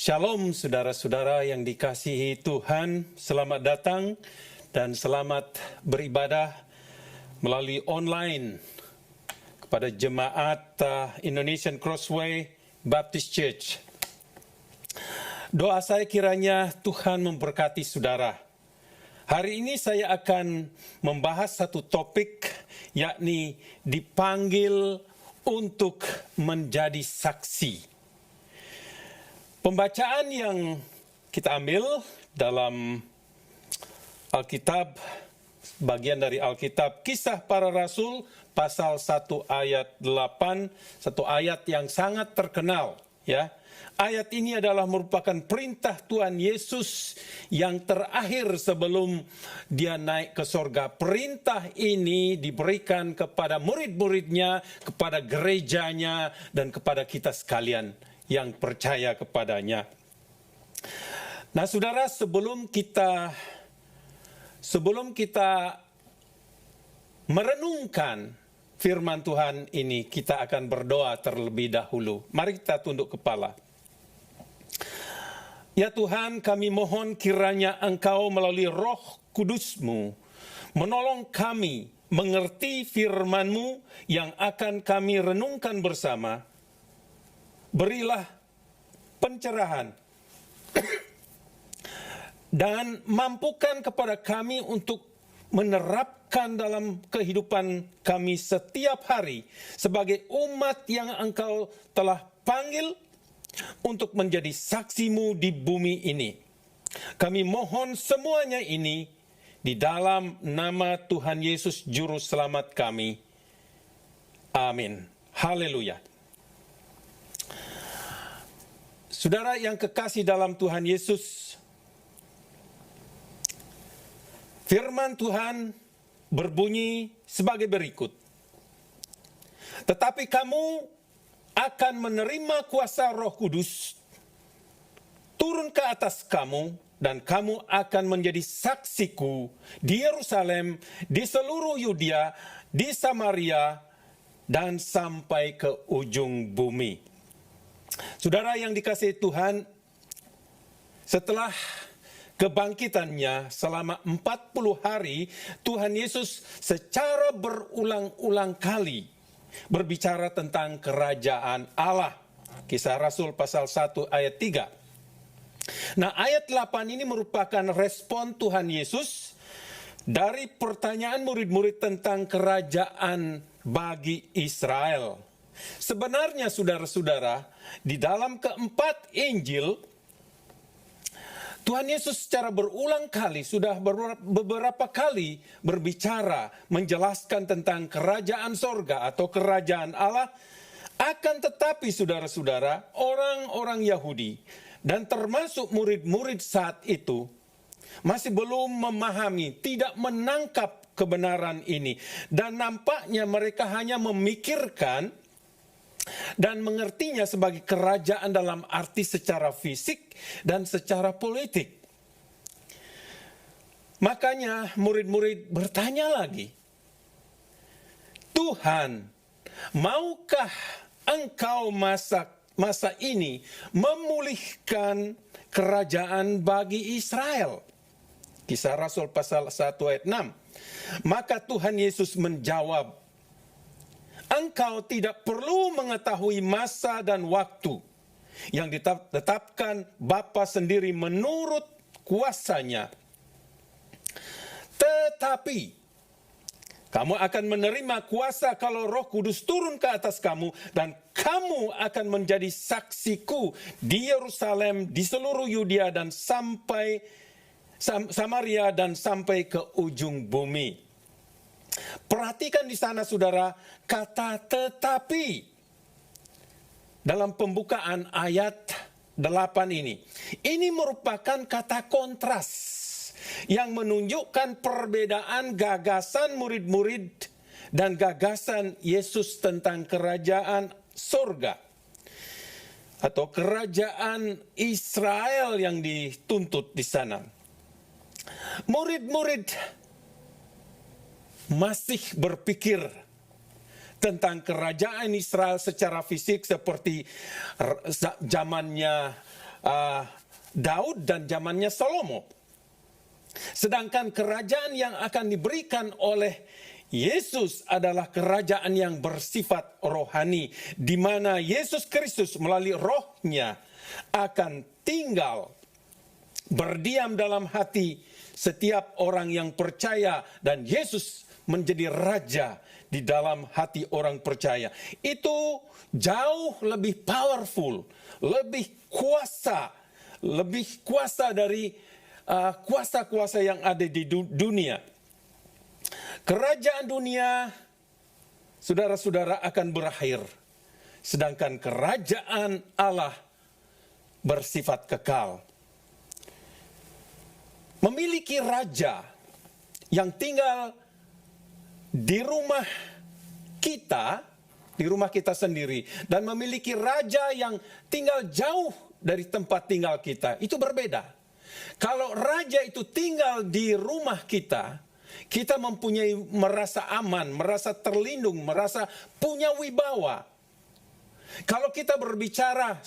Shalom saudara-saudara yang dikasihi Tuhan, selamat datang dan selamat beribadah melalui online kepada jemaat Indonesian Crossway Baptist Church. Doa saya kiranya Tuhan memberkati saudara. Hari ini saya akan membahas satu topik, yakni dipanggil untuk menjadi saksi. Pembacaan yang kita ambil dalam Alkitab, bagian dari Alkitab, Kisah Para Rasul, pasal 1 ayat 8, satu ayat yang sangat terkenal. Ya, ayat ini adalah merupakan perintah Tuhan Yesus yang terakhir sebelum dia naik ke sorga. Perintah ini diberikan kepada murid-muridnya, kepada gerejanya, dan kepada kita sekalian yang percaya kepadanya. Nah, saudara, sebelum kita merenungkan firman Tuhan ini, kita akan berdoa terlebih dahulu. Mari kita tunduk kepala. Ya Tuhan, kami mohon kiranya Engkau melalui Roh Kudus-Mu menolong kami mengerti firman-Mu yang akan kami renungkan bersama. Berilah pencerahan dan mampukan kepada kami untuk menerapkan dalam kehidupan kami setiap hari sebagai umat yang Engkau telah panggil untuk menjadi saksi-Mu di bumi ini. Kami mohon semuanya ini di dalam nama Tuhan Yesus Juru Selamat kami. Amin. Haleluya. Saudara yang kekasih dalam Tuhan Yesus, firman Tuhan berbunyi sebagai berikut. Tetapi kamu akan menerima kuasa Roh Kudus turun ke atas kamu, dan kamu akan menjadi saksiku di Yerusalem, di seluruh Yudea, di Samaria, dan sampai ke ujung bumi. Saudara yang dikasihi Tuhan, setelah kebangkitannya selama 40 hari, Tuhan Yesus secara berulang-ulang kali berbicara tentang kerajaan Allah. Kisah Rasul pasal 1 ayat 3. Nah, ayat 8 ini merupakan respon Tuhan Yesus dari pertanyaan murid-murid tentang kerajaan bagi Israel. Sebenarnya saudara-saudara, di dalam keempat Injil, Tuhan Yesus secara berulang kali, sudah beberapa kali berbicara, menjelaskan tentang kerajaan sorga atau kerajaan Allah. Akan tetapi saudara-saudara, orang-orang Yahudi dan termasuk murid-murid saat itu masih belum memahami, tidak menangkap kebenaran ini. Dan nampaknya mereka hanya memikirkan dan mengertinya sebagai kerajaan dalam arti secara fisik dan secara politik. Makanya murid-murid bertanya lagi, Tuhan, maukah Engkau masa ini memulihkan kerajaan bagi Israel? Kisah Rasul pasal 1 ayat 6. Maka Tuhan Yesus menjawab, Engkau tidak perlu mengetahui masa dan waktu yang ditetapkan Bapa sendiri menurut kuasanya. Tetapi kamu akan menerima kuasa kalau Roh Kudus turun ke atas kamu, dan kamu akan menjadi saksiku di Yerusalem, di seluruh Yudea dan sampai Samaria dan sampai ke ujung bumi. Perhatikan di sana saudara, kata tetapi dalam pembukaan ayat 8 ini. Ini merupakan kata kontras yang menunjukkan perbedaan gagasan murid-murid dan gagasan Yesus tentang kerajaan surga atau kerajaan Israel yang dituntut di sana. Murid-murid masih berpikir tentang kerajaan Israel secara fisik seperti zamannya Daud dan zamannya Salomo. Sedangkan kerajaan yang akan diberikan oleh Yesus adalah kerajaan yang bersifat rohani, di mana Yesus Kristus melalui rohnya akan tinggal berdiam dalam hati setiap orang yang percaya, dan Yesus menjadi raja di dalam hati orang percaya. Itu jauh lebih powerful, lebih kuasa dari kuasa-kuasa yang ada di dunia. Kerajaan dunia, saudara-saudara, akan berakhir, sedangkan kerajaan Allah bersifat kekal. Memiliki raja yang tinggal di rumah kita sendiri, dan memiliki raja yang tinggal jauh dari tempat tinggal kita, itu berbeda. Kalau raja itu tinggal di rumah kita, kita merasa aman, merasa terlindung, merasa punya wibawa. Kalau kita berbicara,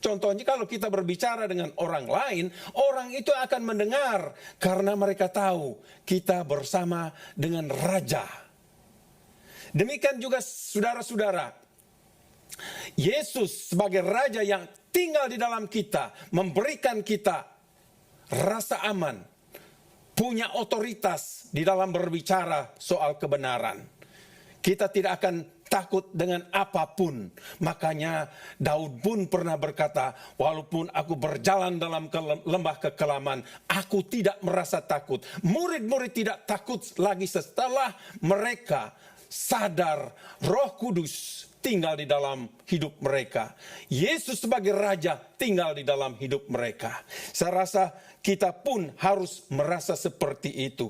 contohnya kalau kita berbicara dengan orang lain, orang itu akan mendengar karena mereka tahu kita bersama dengan raja. Demikian juga saudara-saudara, Yesus sebagai raja yang tinggal di dalam kita, memberikan kita rasa aman, punya otoritas di dalam berbicara soal kebenaran. Kita tidak akan takut dengan apapun. Makanya Daud pun pernah berkata, walaupun aku berjalan dalam lembah kekelaman, aku tidak merasa takut. Murid-murid tidak takut lagi setelah mereka sadar Roh Kudus tinggal di dalam hidup mereka. Yesus sebagai raja tinggal di dalam hidup mereka. Saya rasa kita pun harus merasa seperti itu.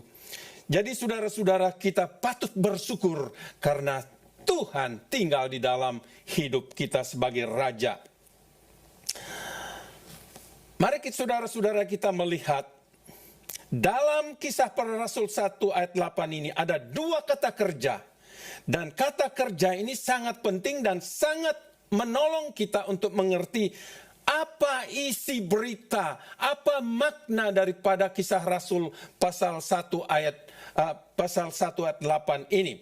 Jadi saudara-saudara, kita patut bersyukur karena Tuhan tinggal di dalam hidup kita sebagai raja. Mari saudara-saudara kita melihat dalam Kisah Para Rasul 1 ayat 8 ini ada dua kata kerja. Dan kata kerja ini sangat penting dan sangat menolong kita untuk mengerti apa isi berita, apa makna daripada Kisah Rasul pasal 1 ayat 8 ini.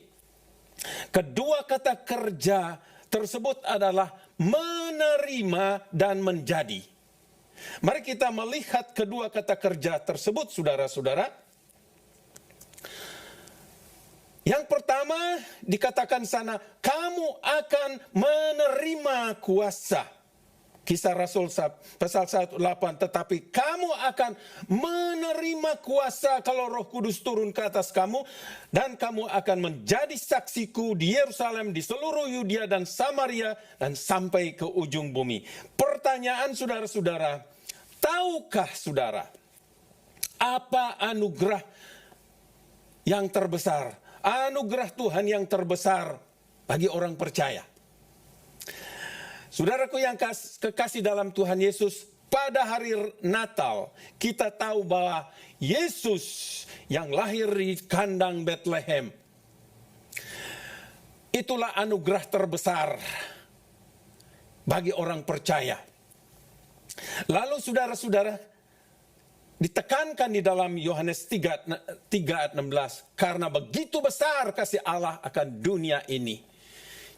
Kedua kata kerja tersebut adalah menerima dan menjadi. Mari kita melihat kedua kata kerja tersebut, saudara-saudara. Yang pertama dikatakan sana, kamu akan menerima kuasa. Kisah Rasul pasal 1:8, tetapi kamu akan menerima kuasa kalau Roh Kudus turun ke atas kamu, dan kamu akan menjadi saksiku di Yerusalem, di seluruh Yudea dan Samaria, dan sampai ke ujung bumi. Pertanyaan saudara-saudara, tahukah saudara apa anugerah yang terbesar? Anugerah Tuhan yang terbesar bagi orang percaya. Saudaraku yang kekasih dalam Tuhan Yesus, pada hari Natal kita tahu bahwa Yesus yang lahir di kandang Bethlehem, itulah anugerah terbesar bagi orang percaya. Lalu saudara-saudara, ditekankan di dalam Yohanes 3 ayat 16, karena begitu besar kasih Allah akan dunia ini.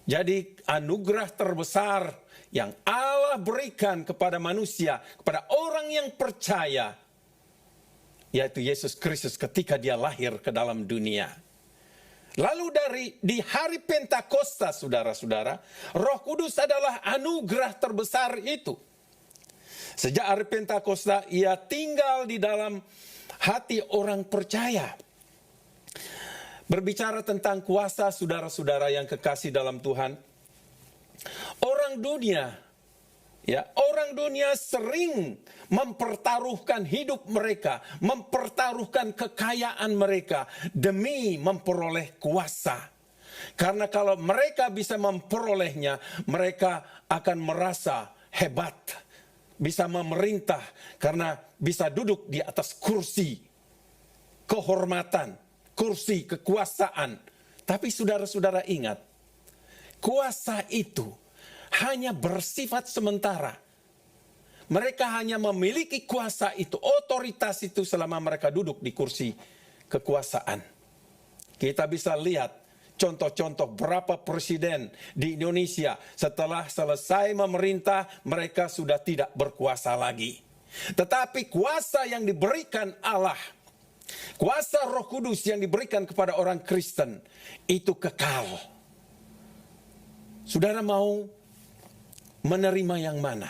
Jadi anugerah terbesar yang Allah berikan kepada manusia, kepada orang yang percaya, yaitu Yesus Kristus ketika dia lahir ke dalam dunia. Lalu di hari Pentakosta, saudara-saudara, Roh Kudus adalah anugerah terbesar itu. Sejak hari Pentakosta, ia tinggal di dalam hati orang percaya. Berbicara tentang kuasa, saudara-saudara yang kekasih dalam Tuhan, orang dunia sering mempertaruhkan hidup mereka, mempertaruhkan kekayaan mereka demi memperoleh kuasa. Karena kalau mereka bisa memperolehnya, mereka akan merasa hebat, bisa memerintah karena bisa duduk di atas kursi kehormatan, kursi kekuasaan. Tapi saudara-saudara ingat, kuasa itu hanya bersifat sementara. Mereka hanya memiliki kuasa itu, otoritas itu selama mereka duduk di kursi kekuasaan. Kita bisa lihat contoh-contoh berapa presiden di Indonesia setelah selesai memerintah, mereka sudah tidak berkuasa lagi. Tetapi kuasa yang diberikan Allah, kuasa Roh Kudus yang diberikan kepada orang Kristen, itu kekal. Saudara mau menerima yang mana?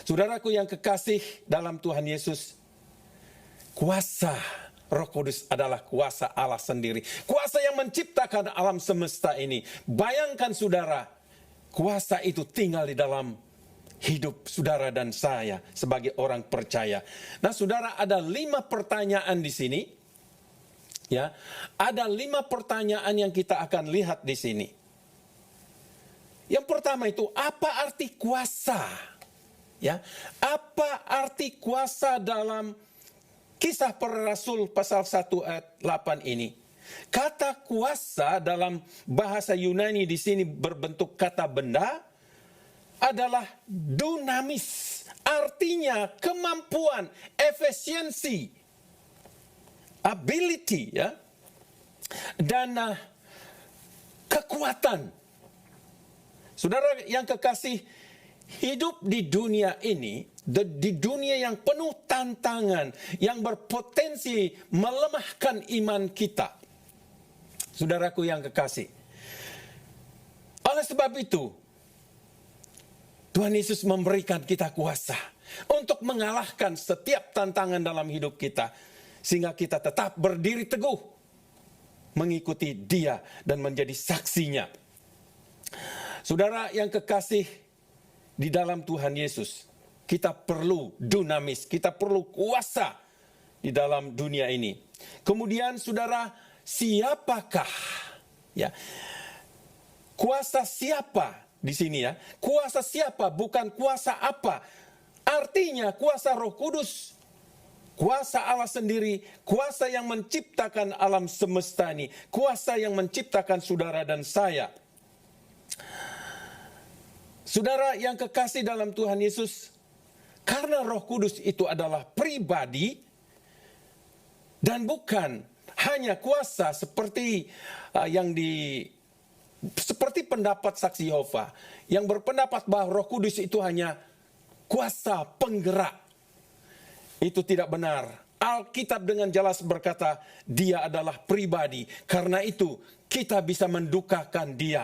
Saudaraku yang kekasih dalam Tuhan Yesus, kuasa Roh Kudus adalah kuasa Allah sendiri. Kuasa yang menciptakan alam semesta ini. Bayangkan saudara, kuasa itu tinggal di dalam hidup saudara dan saya sebagai orang percaya. Nah saudara, ada 5 pertanyaan di sini. Ya, ada 5 pertanyaan yang kita akan lihat di sini. Yang pertama itu, apa arti kuasa? Ya, apa arti kuasa dalam Kisah Para Rasul pasal 1 ayat 8 ini? Kata kuasa dalam bahasa Yunani di sini berbentuk kata benda adalah dunamis. Artinya kemampuan, efisiensi, ability, ya, dan kekuatan. Saudara yang kekasih, hidup di dunia ini, di dunia yang penuh tantangan, yang berpotensi melemahkan iman kita. Saudaraku yang kekasih, oleh sebab itu, Tuhan Yesus memberikan kita kuasa untuk mengalahkan setiap tantangan dalam hidup kita, sehingga kita tetap berdiri teguh, mengikuti Dia dan menjadi saksinya. Saudara yang kekasih di dalam Tuhan Yesus, kita perlu dunamis, kita perlu kuasa di dalam dunia ini. Kemudian saudara, siapakah? Ya, kuasa siapa di sini ya? Kuasa siapa, bukan kuasa apa. Artinya kuasa Roh Kudus, kuasa Allah sendiri, kuasa yang menciptakan alam semesta ini, kuasa yang menciptakan saudara dan saya. Saudara yang kekasih dalam Tuhan Yesus, karena Roh Kudus itu adalah pribadi dan bukan hanya kuasa seperti seperti pendapat saksi Yehova yang berpendapat bahwa Roh Kudus itu hanya kuasa penggerak. Itu tidak benar. Alkitab dengan jelas berkata Dia adalah pribadi. Karena itu kita bisa mendukakan Dia.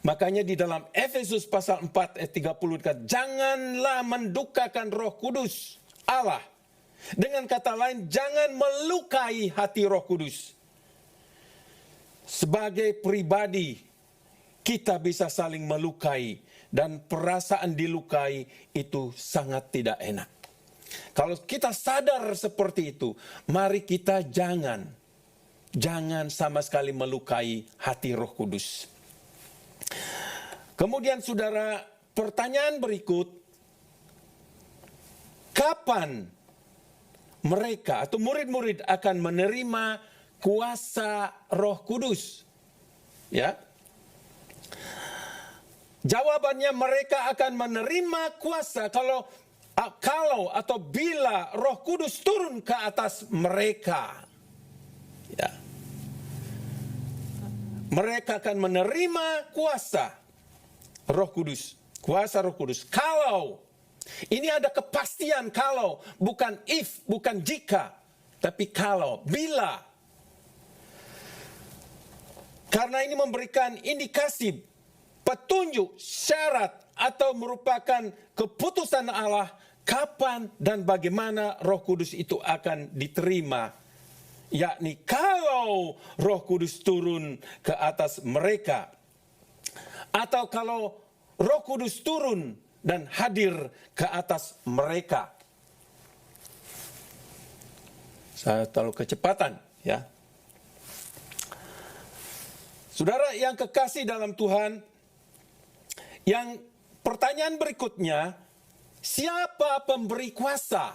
Makanya di dalam Efesus pasal 4 ayat 30 dikatakan, janganlah mendukakan Roh Kudus Allah. Dengan kata lain, jangan melukai hati Roh Kudus. Sebagai pribadi, kita bisa saling melukai. Dan perasaan dilukai itu sangat tidak enak. Kalau kita sadar seperti itu, mari kita jangan sama sekali melukai hati Roh Kudus. Kemudian saudara, pertanyaan berikut, kapan mereka atau murid-murid akan menerima kuasa Roh Kudus? Ya. Jawabannya, mereka akan menerima kuasa kalau atau bila Roh Kudus turun ke atas mereka. Ya. Mereka akan menerima kuasa Roh Kudus, kuasa Roh Kudus. Kalau, ini ada kepastian kalau, bukan if, bukan jika, tapi kalau, bila. Karena ini memberikan indikasi, petunjuk, syarat, atau merupakan keputusan Allah kapan dan bagaimana Roh Kudus itu akan diterima. Yakni kalau Roh Kudus turun ke atas mereka. Atau kalau Roh Kudus turun dan hadir ke atas mereka. Saya terlalu kecepatan, ya. Saudara yang kekasih dalam Tuhan, yang pertanyaan berikutnya, siapa pemberi kuasa?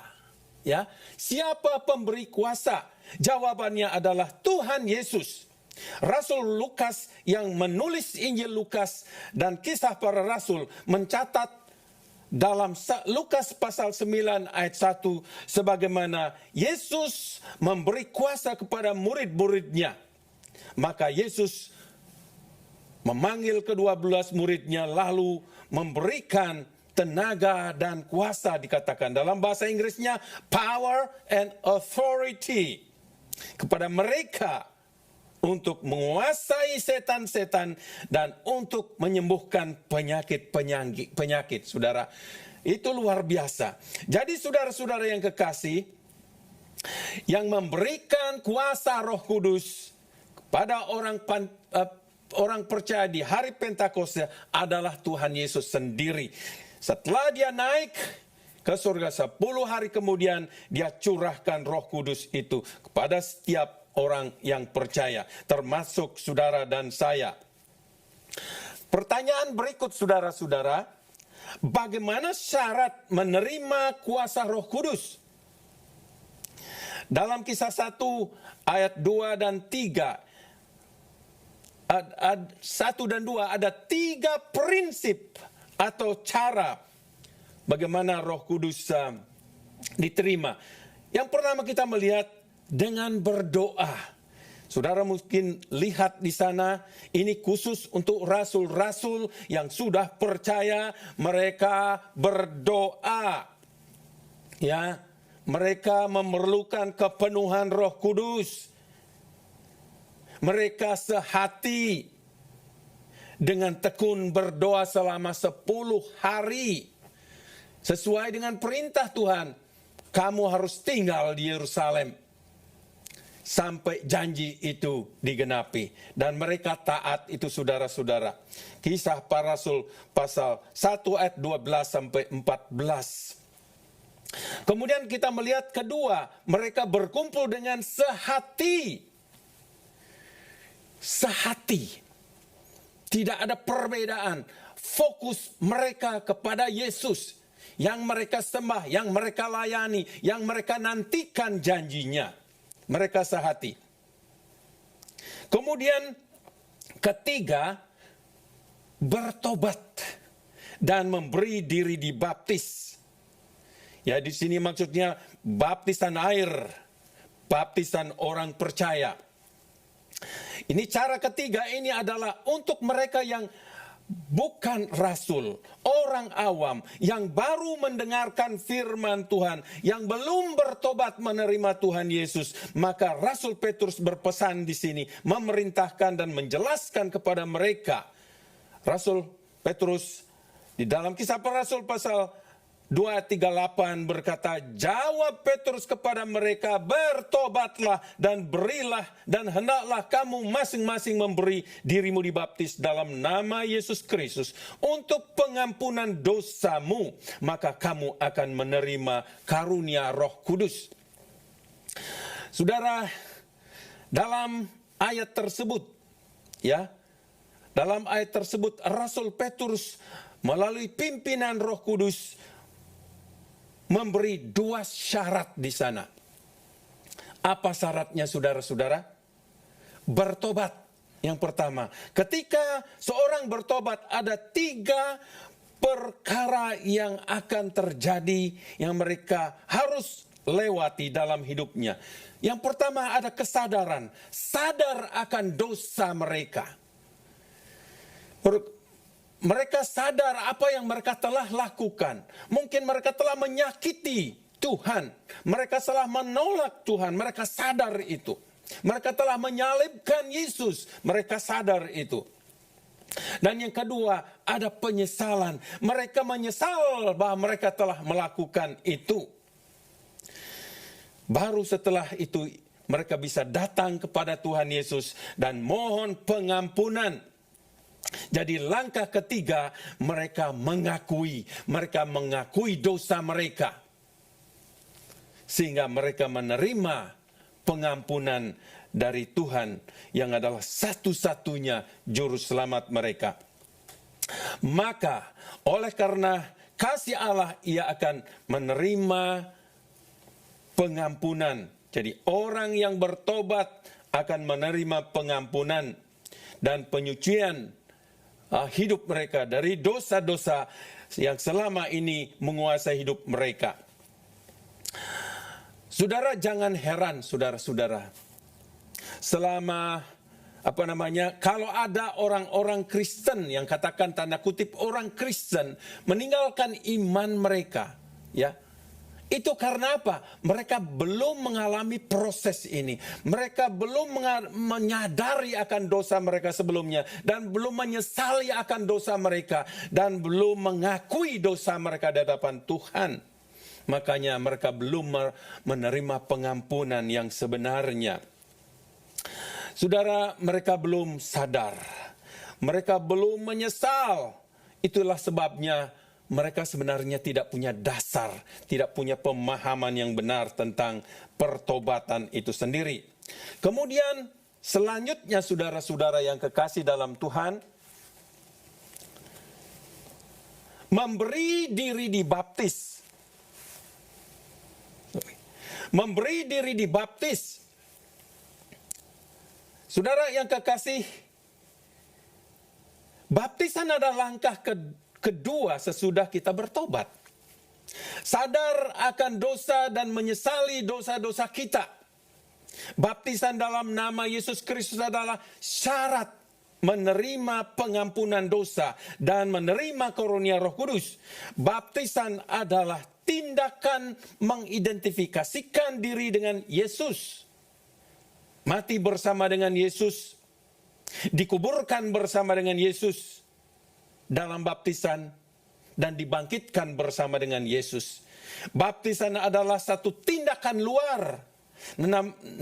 Ya, siapa pemberi kuasa? Jawabannya adalah Tuhan Yesus. Rasul Lukas yang menulis Injil Lukas dan Kisah Para Rasul mencatat dalam Lukas pasal 9 ayat 1, sebagaimana Yesus memberi kuasa kepada murid-muridnya, maka Yesus memanggil ke-12 muridnya lalu memberikan tenaga dan kuasa, dikatakan dalam bahasa Inggrisnya power and authority, kepada mereka untuk menguasai setan-setan dan untuk menyembuhkan penyakit, saudara. Itu luar biasa. Jadi saudara-saudara yang kekasih, yang memberikan kuasa Roh Kudus kepada orang percaya di hari Pentakosta adalah Tuhan Yesus sendiri. Setelah dia naik ke surga 10 hari kemudian, dia curahkan Roh Kudus itu kepada setiap orang yang percaya, termasuk saudara dan saya. Pertanyaan berikut, saudara-saudara, bagaimana syarat menerima kuasa Roh Kudus? Dalam Kisah 1 ayat 2 dan 3, 1 dan 2 ada 3 prinsip atau cara bagaimana Roh Kudus diterima. Yang pertama kita melihat dengan berdoa. Saudara mungkin lihat di sana, ini khusus untuk rasul-rasul yang sudah percaya, mereka berdoa. Ya, mereka memerlukan kepenuhan Roh Kudus. Mereka sehati dengan tekun berdoa selama 10 hari. Sesuai dengan perintah Tuhan, kamu harus tinggal di Yerusalem sampai janji itu digenapi. Dan mereka taat itu, saudara-saudara. Kisah Para Rasul pasal 1 ayat 12 sampai 14. Kemudian kita melihat kedua, mereka berkumpul dengan sehati. Sehati. Tidak ada perbedaan. Fokus mereka kepada Yesus. Yang mereka sembah, yang mereka layani, yang mereka nantikan janjinya. Mereka sehati. Kemudian ketiga, bertobat dan memberi diri dibaptis. Ya, di sini maksudnya baptisan air, baptisan orang percaya. Ini cara ketiga, ini adalah untuk mereka yang bukan rasul, orang awam yang baru mendengarkan firman Tuhan, yang belum bertobat menerima Tuhan Yesus. Maka Rasul Petrus berpesan di sini, memerintahkan dan menjelaskan kepada mereka. Rasul Petrus di dalam Kisah Para Rasul pasal 2:38 berkata, jawab Petrus kepada mereka, bertobatlah dan berilah, dan hendaklah kamu masing-masing memberi dirimu dibaptis dalam nama Yesus Kristus untuk pengampunan dosamu, maka kamu akan menerima karunia Roh Kudus. Saudara, dalam ayat tersebut, ya, dalam ayat tersebut Rasul Petrus melalui pimpinan Roh Kudus memberi 2 syarat di sana. Apa syaratnya, saudara-saudara? Bertobat. Yang pertama, ketika seorang bertobat, ada 3 perkara yang akan terjadi yang mereka harus lewati dalam hidupnya. Yang pertama, ada kesadaran, sadar akan dosa mereka. Mereka sadar apa yang mereka telah lakukan. Mungkin mereka telah menyakiti Tuhan. Mereka telah menolak Tuhan. Mereka sadar itu. Mereka telah menyalibkan Yesus. Mereka sadar itu. Dan yang kedua, ada penyesalan. Mereka menyesal bahwa mereka telah melakukan itu. Baru setelah itu mereka bisa datang kepada Tuhan Yesus dan mohon pengampunan. Jadi langkah ketiga, mereka mengakui dosa mereka. Sehingga mereka menerima pengampunan dari Tuhan yang adalah satu-satunya juru selamat mereka. Maka oleh karena kasih Allah, ia akan menerima pengampunan. Jadi orang yang bertobat akan menerima pengampunan dan penyucian hidup mereka dari dosa-dosa yang selama ini menguasai hidup mereka. Saudara, jangan heran, saudara-saudara. Selama kalau ada orang-orang Kristen yang katakan tanda kutip orang Kristen meninggalkan iman mereka, ya. Itu karena apa? Mereka belum mengalami proses ini. Mereka belum menyadari akan dosa mereka sebelumnya. Dan belum menyesali akan dosa mereka. Dan belum mengakui dosa mereka di hadapan Tuhan. Makanya mereka belum menerima pengampunan yang sebenarnya. Saudara, mereka belum sadar. Mereka belum menyesal. Itulah sebabnya mereka sebenarnya tidak punya dasar, tidak punya pemahaman yang benar tentang pertobatan itu sendiri. Kemudian selanjutnya saudara-saudara yang kekasih dalam Tuhan, memberi diri dibaptis. Memberi diri dibaptis. Saudara yang kekasih, baptisan adalah langkah kedua sesudah kita bertobat. Sadar akan dosa dan menyesali dosa-dosa kita. Baptisan dalam nama Yesus Kristus adalah syarat menerima pengampunan dosa dan menerima karunia Roh Kudus. Baptisan adalah tindakan mengidentifikasikan diri dengan Yesus. Mati bersama dengan Yesus, dikuburkan bersama dengan Yesus dalam baptisan, dan dibangkitkan bersama dengan Yesus. Baptisan adalah satu tindakan luar,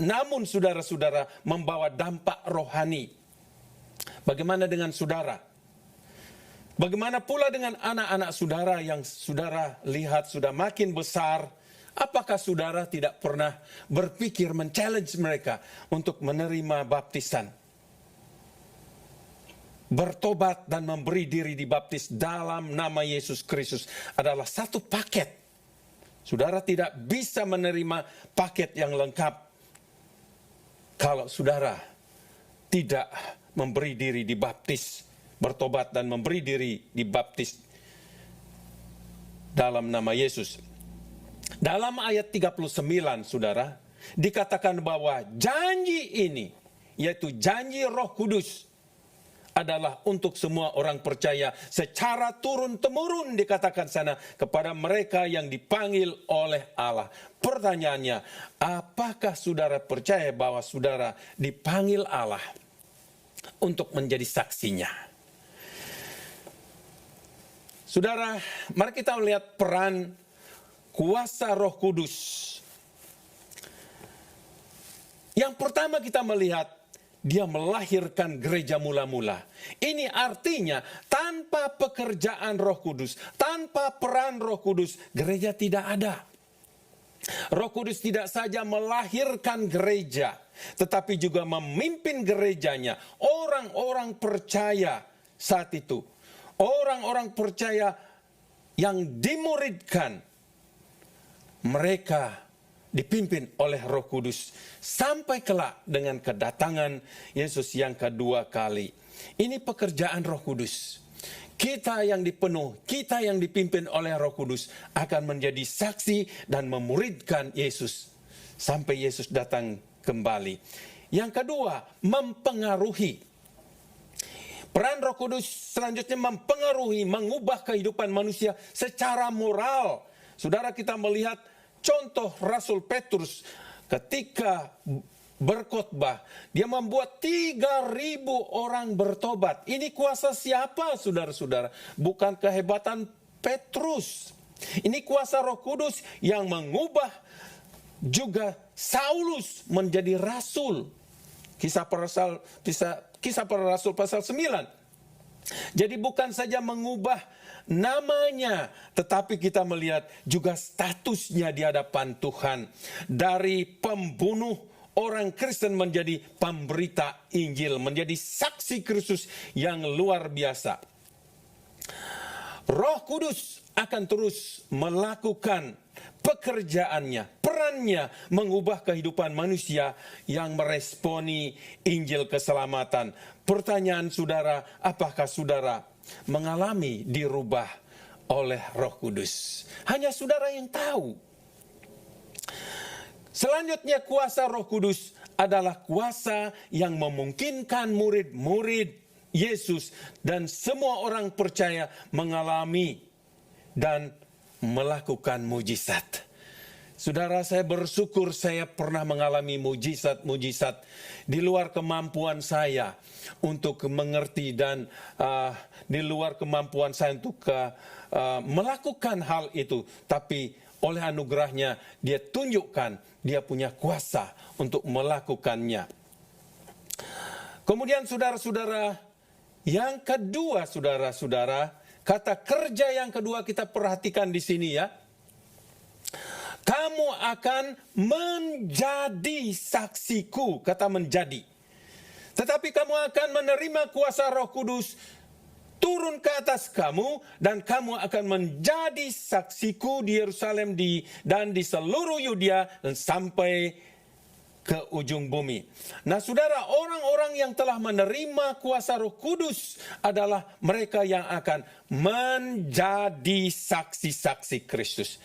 namun saudara-saudara membawa dampak rohani. Bagaimana dengan saudara? Bagaimana pula dengan anak-anak saudara yang saudara lihat sudah makin besar? Apakah saudara tidak pernah berpikir men-challenge mereka untuk menerima baptisan? Bertobat dan memberi diri dibaptis dalam nama Yesus Kristus adalah satu paket. Saudara tidak bisa menerima paket yang lengkap kalau saudara tidak memberi diri dibaptis, bertobat dan memberi diri dibaptis dalam nama Yesus. Dalam ayat 39, saudara, dikatakan bahwa janji ini, yaitu janji Roh Kudus, adalah untuk semua orang percaya secara turun-temurun, dikatakan sana, kepada mereka yang dipanggil oleh Allah. Pertanyaannya, apakah saudara percaya bahwa saudara dipanggil Allah untuk menjadi saksinya? Saudara, mari kita melihat peran kuasa Roh Kudus. Yang pertama kita melihat, dia melahirkan gereja mula-mula. Ini artinya tanpa pekerjaan Roh Kudus, tanpa peran Roh Kudus, gereja tidak ada. Roh Kudus tidak saja melahirkan gereja, tetapi juga memimpin gerejanya. Orang-orang percaya saat itu, orang-orang percaya yang dimuridkan, mereka dipimpin oleh Roh Kudus sampai kelak dengan kedatangan Yesus yang kedua kali. Ini pekerjaan Roh Kudus. Kita yang dipenuh, kita yang dipimpin oleh Roh Kudus akan menjadi saksi dan memuridkan Yesus sampai Yesus datang kembali. Yang kedua, mempengaruhi. Peran Roh Kudus selanjutnya mempengaruhi, mengubah kehidupan manusia secara moral. Saudara, kita melihat contoh Rasul Petrus ketika berkhotbah, dia membuat 3.000 orang bertobat. Ini kuasa siapa, saudara-saudara? Bukan kehebatan Petrus. Ini kuasa Roh Kudus yang mengubah juga Saulus menjadi rasul. Kisah para Rasul pasal 9. Jadi bukan saja mengubah namanya, tetapi kita melihat juga statusnya di hadapan Tuhan. Dari pembunuh orang Kristen menjadi pemberita Injil, menjadi saksi Kristus yang luar biasa. Roh Kudus akan terus melakukan pekerjaannya, perannya mengubah kehidupan manusia yang meresponi Injil keselamatan. Pertanyaan saudara, apakah saudara mengalami dirubah oleh Roh Kudus. Hanya saudara yang tahu. Selanjutnya kuasa Roh Kudus adalah kuasa yang memungkinkan murid-murid Yesus dan semua orang percaya mengalami dan melakukan mujizat. Saudara, saya bersyukur saya pernah mengalami mujizat-mujizat di luar kemampuan saya untuk mengerti dan di luar kemampuan saya untuk melakukan hal itu. Tapi oleh anugerahnya dia tunjukkan dia punya kuasa untuk melakukannya. Kemudian saudara-saudara, yang kedua saudara-saudara, kata kerja yang kedua kita perhatikan di sini ya. Kamu akan menjadi saksiku, kata menjadi. Tetapi kamu akan menerima kuasa Roh Kudus turun ke atas kamu, dan kamu akan menjadi saksiku di Yerusalem dan di seluruh Yudea dan sampai ke ujung bumi. Nah saudara, orang-orang yang telah menerima kuasa Roh Kudus adalah mereka yang akan menjadi saksi-saksi Kristus.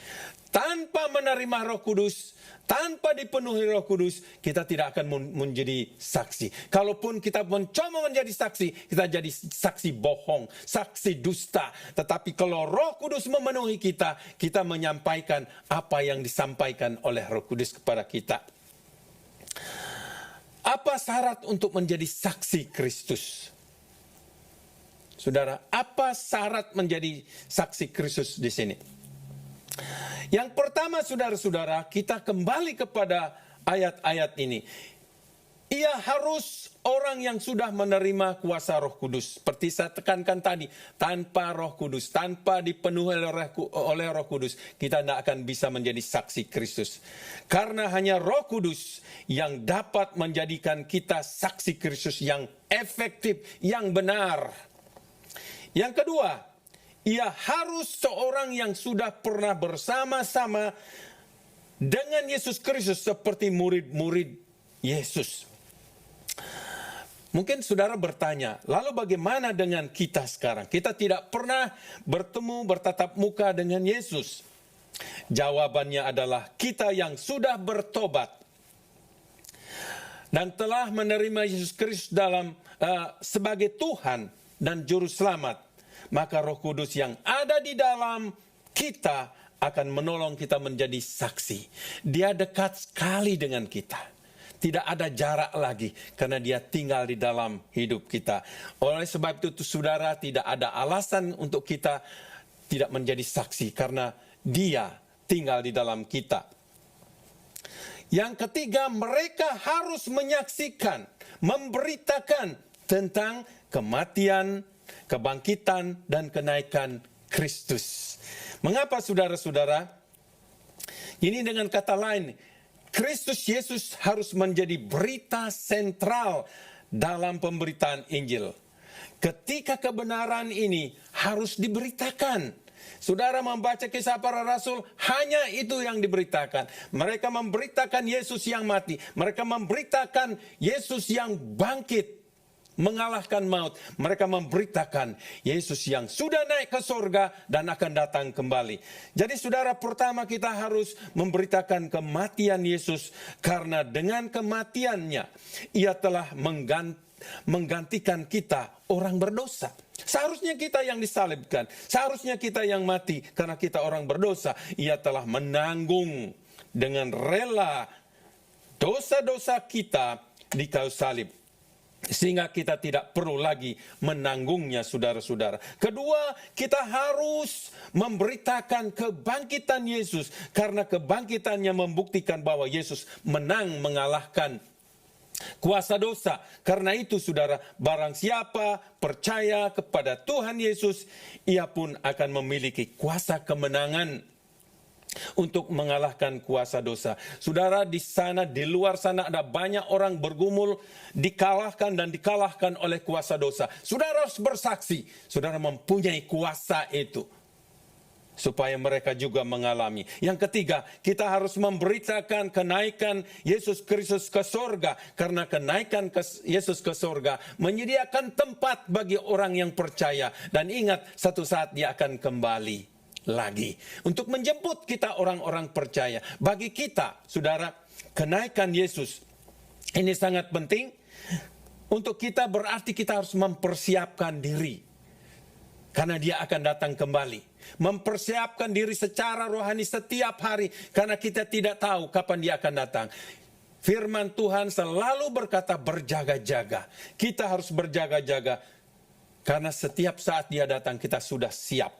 Tanpa menerima Roh Kudus, tanpa dipenuhi Roh Kudus, kita tidak akan menjadi saksi. Kalaupun kita mencoba menjadi saksi, kita jadi saksi bohong, saksi dusta. Tetapi kalau Roh Kudus memenuhi kita, kita menyampaikan apa yang disampaikan oleh Roh Kudus kepada kita. Apa syarat untuk menjadi saksi Kristus? Saudara, apa syarat menjadi saksi Kristus di sini? Yang pertama saudara-saudara, kita kembali kepada ayat-ayat ini. Ia harus orang yang sudah menerima kuasa Roh Kudus. Seperti saya tekankan tadi, tanpa Roh Kudus, tanpa dipenuhi oleh Roh Kudus, kita tidak akan bisa menjadi saksi Kristus. Karena hanya Roh Kudus yang dapat menjadikan kita saksi Kristus yang efektif, yang benar. Yang kedua, ia harus seorang yang sudah pernah bersama-sama dengan Yesus Kristus seperti murid-murid Yesus. Mungkin saudara bertanya, lalu bagaimana dengan kita sekarang? Kita tidak pernah bertemu, bertatap muka dengan Yesus. Jawabannya adalah kita yang sudah bertobat dan telah menerima Yesus Kristus sebagai Tuhan dan Juru Selamat. Maka Roh Kudus yang ada di dalam kita akan menolong kita menjadi saksi. Dia dekat sekali dengan kita. Tidak ada jarak lagi karena dia tinggal di dalam hidup kita. Oleh sebab itu saudara, tidak ada alasan untuk kita tidak menjadi saksi karena dia tinggal di dalam kita. Yang ketiga, mereka harus menyaksikan, memberitakan tentang kematian, kebangkitan dan kenaikan Kristus. Mengapa saudara-saudara? Ini dengan kata lain, Kristus Yesus harus menjadi berita sentral dalam pemberitaan Injil. Ketika kebenaran ini harus diberitakan. Saudara membaca Kisah Para Rasul, hanya itu yang diberitakan. Mereka memberitakan Yesus yang mati. Mereka memberitakan Yesus yang bangkit, mengalahkan maut. Mereka memberitakan Yesus yang sudah naik ke surga dan akan datang kembali. Jadi saudara, pertama kita harus memberitakan kematian Yesus, karena dengan kematiannya ia telah menggantikan kita orang berdosa. Seharusnya kita yang disalibkan, seharusnya kita yang mati karena kita orang berdosa. Ia telah menanggung dengan rela dosa-dosa kita di kayu salib, sehingga kita tidak perlu lagi menanggungnya, saudara-saudara. Kedua, kita harus memberitakan kebangkitan Yesus, karena kebangkitannya membuktikan bahwa Yesus menang mengalahkan kuasa dosa. Karena itu saudara, barang siapa percaya kepada Tuhan Yesus, ia pun akan memiliki kuasa kemenangan untuk mengalahkan kuasa dosa. Saudara, di sana, di luar sana ada banyak orang bergumul, dikalahkan dan dikalahkan oleh kuasa dosa. Saudara harus bersaksi, saudara mempunyai kuasa itu, supaya mereka juga mengalami. Yang ketiga, kita harus memberitakan kenaikan Yesus Kristus ke surga, karena kenaikan Yesus ke surga menyediakan tempat bagi orang yang percaya. Dan ingat, satu saat dia akan kembali. lagi. Untuk menjemput kita orang-orang percaya. Bagi kita, saudara, kenaikan Yesus ini sangat penting. Untuk kita berarti kita harus mempersiapkan diri. Karena dia akan datang kembali. Mempersiapkan diri secara rohani setiap hari. Karena kita tidak tahu kapan dia akan datang. Firman Tuhan selalu berkata berjaga-jaga. Kita harus berjaga-jaga. Karena setiap saat dia datang kita sudah siap.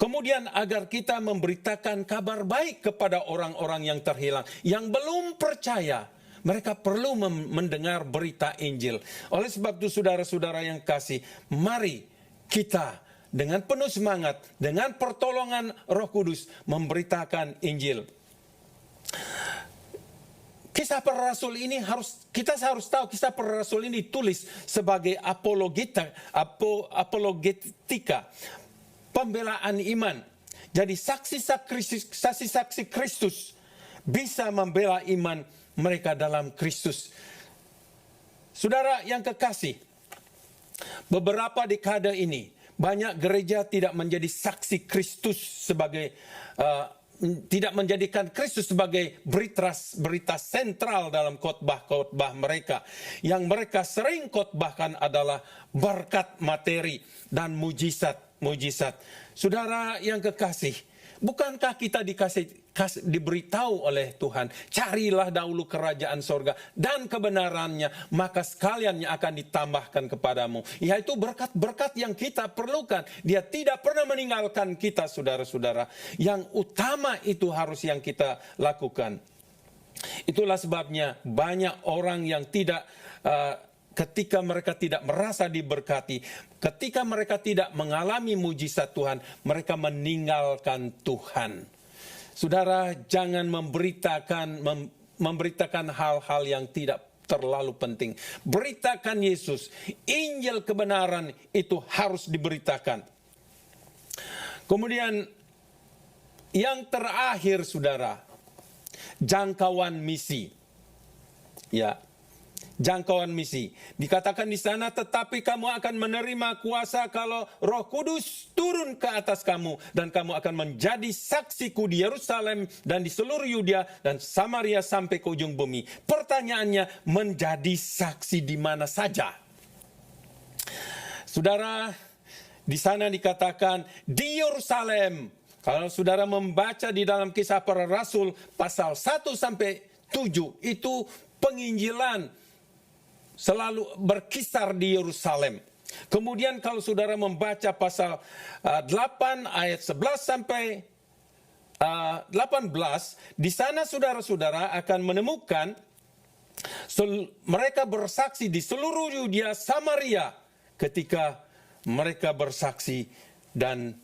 Kemudian agar kita memberitakan kabar baik kepada orang-orang yang terhilang. Yang belum percaya. Mereka perlu mendengar berita Injil. Oleh sebab itu saudara-saudara yang kasih. Mari kita dengan penuh semangat, dengan pertolongan Roh Kudus memberitakan Injil. Kisah para rasul ini kita harus tahu kisah para rasul ini ditulis sebagai apologetika, pembelaan iman. Jadi saksi-saksi Kristus bisa membela iman mereka dalam Kristus. Saudara yang kekasih, beberapa dekade ini banyak gereja tidak menjadi saksi Kristus sebagai tidak menjadikan Kristus sebagai berita sentral dalam khotbah-khotbah mereka. Yang mereka sering khotbahkan adalah berkat materi dan mujizat. Saudara yang kekasih, bukankah kita diberitahu oleh Tuhan, carilah dahulu kerajaan sorga dan kebenarannya, maka sekaliannya akan ditambahkan kepadamu. Yaitu berkat-berkat yang kita perlukan. Dia tidak pernah meninggalkan kita, saudara-saudara. Yang utama itu harus yang kita lakukan. Itulah sebabnya banyak orang yang tidak ketika mereka tidak merasa diberkati, ketika mereka tidak mengalami mujizat Tuhan, mereka meninggalkan Tuhan. Saudara, jangan memberitakan hal-hal yang tidak terlalu penting. Beritakan Yesus, Injil kebenaran itu harus diberitakan. Kemudian yang terakhir, saudara, jangkauan misi. Ya. Jangkauan misi. Dikatakan di sana, tetapi kamu akan menerima kuasa kalau Roh Kudus turun ke atas kamu. Dan kamu akan menjadi saksiku di Yerusalem dan di seluruh Yudea dan Samaria sampai ke ujung bumi. Pertanyaannya, menjadi saksi di mana saja? Saudara, di sana dikatakan di Yerusalem. Kalau saudara membaca di dalam Kisah Para Rasul pasal 1 sampai 7, itu penginjilan selalu berkisar di Yerusalem. Kemudian kalau saudara membaca pasal 8 ayat 11 sampai 18, di sana saudara-saudara akan menemukan mereka bersaksi di seluruh Yudea Samaria ketika mereka bersaksi, dan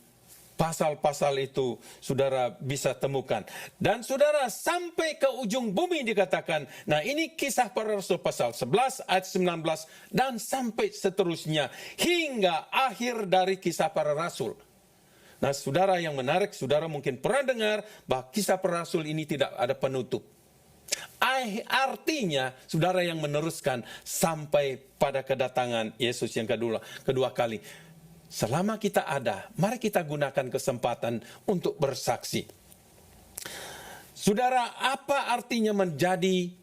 pasal-pasal itu saudara bisa temukan. Dan saudara sampai ke ujung bumi dikatakan. Nah, ini Kisah Para Rasul pasal 11 ayat 19 dan sampai seterusnya hingga akhir dari Kisah Para Rasul. Nah, saudara yang menarik, saudara mungkin pernah dengar bahwa Kisah Para Rasul ini tidak ada penutup. Artinya saudara yang meneruskan sampai pada kedatangan Yesus yang kedua kali. Selama kita ada, mari kita gunakan kesempatan untuk bersaksi. Saudara, apa artinya menjadi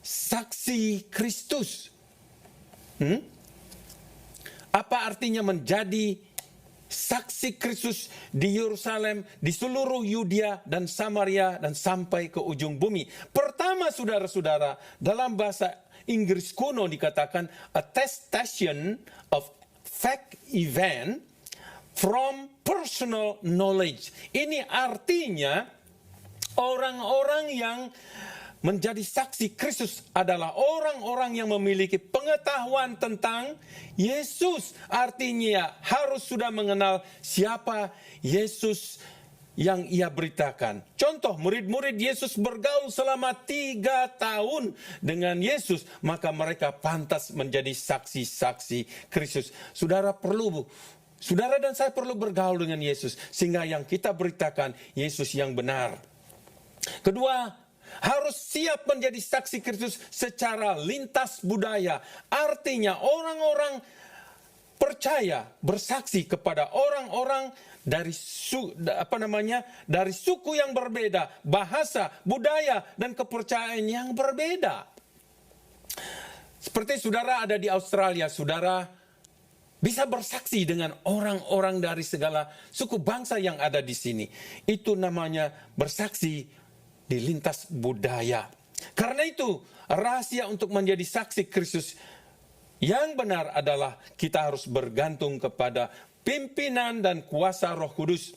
saksi Kristus? Apa artinya menjadi saksi Kristus di Yerusalem, di seluruh Yudea dan Samaria dan sampai ke ujung bumi? Pertama, saudara-saudara, dalam bahasa Inggris kuno dikatakan attestation of fact event from personal knowledge. Ini artinya orang-orang yang menjadi saksi Kristus adalah orang-orang yang memiliki pengetahuan tentang Yesus. Artinya harus sudah mengenal siapa Yesus yang ia beritakan. Contoh, murid-murid Yesus bergaul selama 3 tahun dengan Yesus, maka mereka pantas menjadi saksi-saksi Kristus. Saudara dan saya perlu bergaul dengan Yesus, sehingga yang kita beritakan Yesus yang benar. Kedua, harus siap menjadi saksi Kristus secara lintas budaya. Artinya orang-orang percaya, bersaksi kepada orang-orang dari dari suku yang berbeda, bahasa, budaya, dan kepercayaan yang berbeda. Seperti saudara ada di Australia, saudara bisa bersaksi dengan orang-orang dari segala suku bangsa yang ada di sini. Itu namanya bersaksi di lintas budaya. Karena itu, rahasia untuk menjadi saksi Kristus yang benar adalah kita harus bergantung kepada pimpinan dan kuasa Roh Kudus.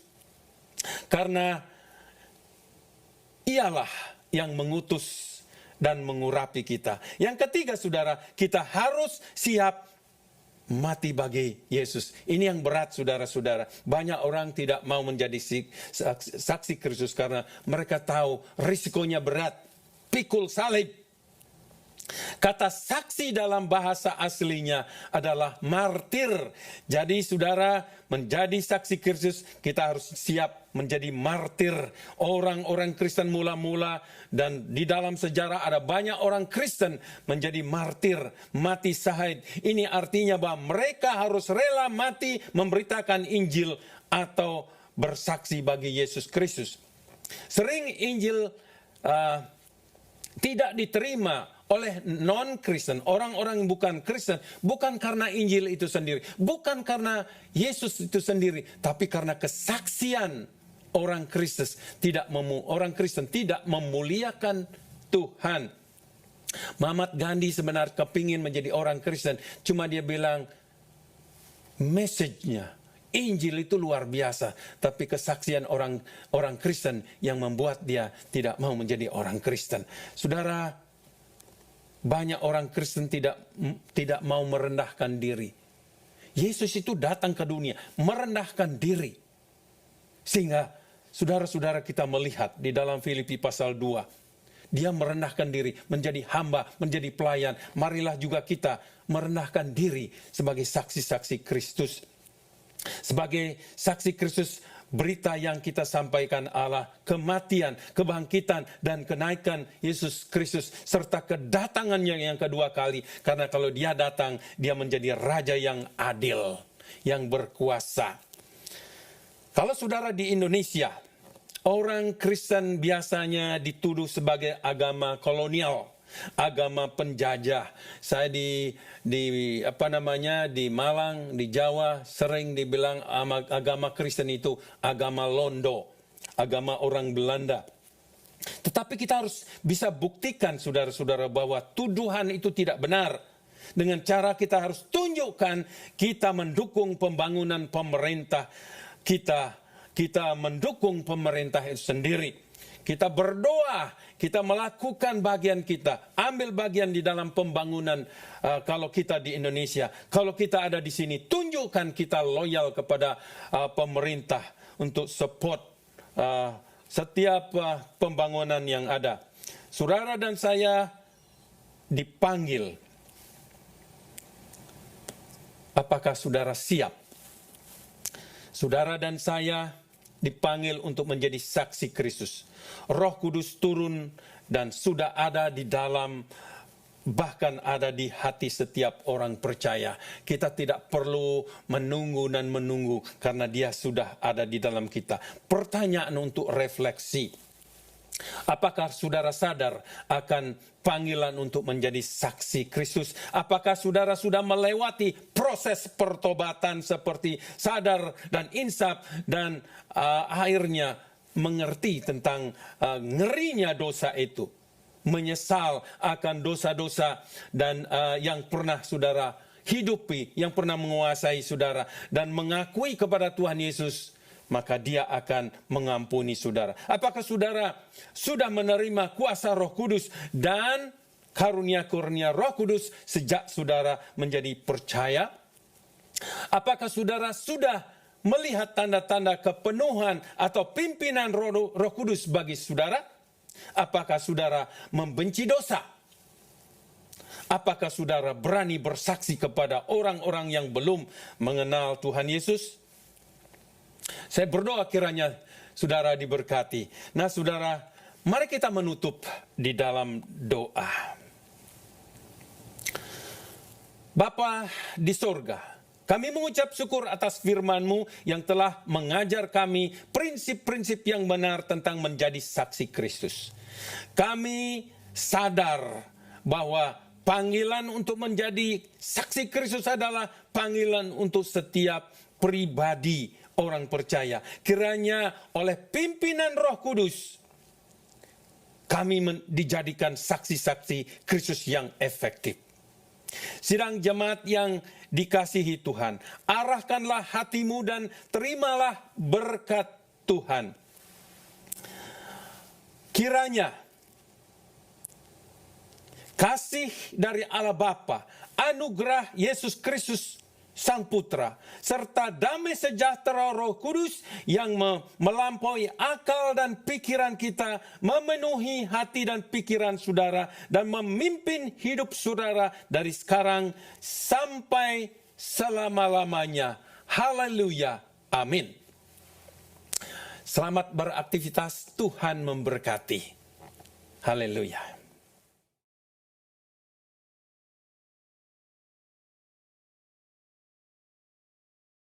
Karena ialah yang mengutus dan mengurapi kita. Yang ketiga, saudara, kita harus siap mati bagi Yesus. Ini yang berat, saudara-saudara. Banyak orang tidak mau menjadi saksi Kristus karena mereka tahu risikonya berat. Pikul salib. Kata saksi dalam bahasa aslinya adalah martir. Jadi saudara, menjadi saksi Kristus, kita harus siap menjadi martir. Orang-orang Kristen mula-mula, dan di dalam sejarah ada banyak orang Kristen menjadi martir, mati syahid. Ini artinya bahwa mereka harus rela mati memberitakan Injil atau bersaksi bagi Yesus Kristus. Sering Injil tidak diterima oleh non-Kristen, orang-orang yang bukan Kristen, bukan karena Injil itu sendiri, bukan karena Yesus itu sendiri, tapi karena kesaksian orang Kristen tidak memuliakan Tuhan. Muhammad Gandhi sebenarnya kepingin menjadi orang Kristen, cuma dia bilang message-nya, Injil itu luar biasa, tapi kesaksian orang Kristen yang membuat dia tidak mau menjadi orang Kristen. Saudara, banyak orang Kristen tidak mau merendahkan diri. Yesus itu datang ke dunia merendahkan diri. Sehingga saudara-saudara kita melihat di dalam Filipi pasal 2. Dia merendahkan diri, menjadi hamba, menjadi pelayan. Marilah juga kita merendahkan diri sebagai saksi-saksi Kristus. Sebagai saksi Kristus, berita yang kita sampaikan adalah kematian, kebangkitan, dan kenaikan Yesus Kristus, serta kedatangannya yang kedua kali. Karena kalau dia datang, dia menjadi raja yang adil, yang berkuasa. Kalau saudara di Indonesia, orang Kristen biasanya dituduh sebagai agama kolonial, agama penjajah. Saya di Malang, di Jawa sering dibilang agama Kristen itu agama Londo, agama orang Belanda. Tetapi kita harus bisa buktikan, saudara-saudara, bahwa tuduhan itu tidak benar. Dengan cara kita harus tunjukkan kita mendukung pembangunan pemerintah, kita mendukung pemerintah itu sendiri. Kita berdoa, kita melakukan bagian kita, ambil bagian di dalam pembangunan kalau kita di Indonesia. Kalau kita ada di sini, tunjukkan kita loyal kepada pemerintah untuk support setiap pembangunan yang ada. Saudara dan saya dipanggil. Apakah saudara siap? Saudara dan saya dipanggil untuk menjadi saksi Kristus. Roh Kudus turun dan sudah ada di dalam, bahkan ada di hati setiap orang percaya. Kita tidak perlu menunggu dan menunggu karena dia sudah ada di dalam kita. Pertanyaan untuk refleksi. Apakah saudara sadar akan panggilan untuk menjadi saksi Kristus? Apakah saudara sudah melewati proses pertobatan seperti sadar dan insaf dan akhirnya mengerti tentang ngerinya dosa itu, menyesal akan dosa-dosa dan yang pernah saudara hidupi, yang pernah menguasai saudara, dan mengakui kepada Tuhan Yesus, maka dia akan mengampuni saudara. Apakah saudara sudah menerima kuasa Roh Kudus dan karunia-karunia Roh Kudus sejak saudara menjadi percaya? Apakah saudara sudah melihat tanda-tanda kepenuhan atau pimpinan Roh Kudus bagi saudara? Apakah saudara membenci dosa? Apakah saudara berani bersaksi kepada orang-orang yang belum mengenal Tuhan Yesus? Saya berdoa kiranya saudara diberkati. Nah saudara, mari kita menutup di dalam doa. Bapa di sorga, Kami mengucap syukur atas firman-Mu yang telah mengajar kami prinsip-prinsip yang benar tentang menjadi saksi Kristus. Kami sadar bahwa panggilan untuk menjadi saksi Kristus adalah panggilan untuk setiap pribadi orang percaya. Kiranya oleh pimpinan Roh Kudus, kami dijadikan saksi-saksi Kristus yang efektif. Sidang jemaat yang dikasihi Tuhan, arahkanlah hatimu dan terimalah berkat Tuhan. Kiranya kasih dari Allah Bapa, anugerah Yesus Kristus Sang Putra, serta damai sejahtera Roh Kudus yang melampaui akal dan pikiran kita, memenuhi hati dan pikiran saudara, dan memimpin hidup saudara dari sekarang sampai selama-lamanya. Haleluya. Amin. Selamat beraktivitas, Tuhan memberkati. Haleluya.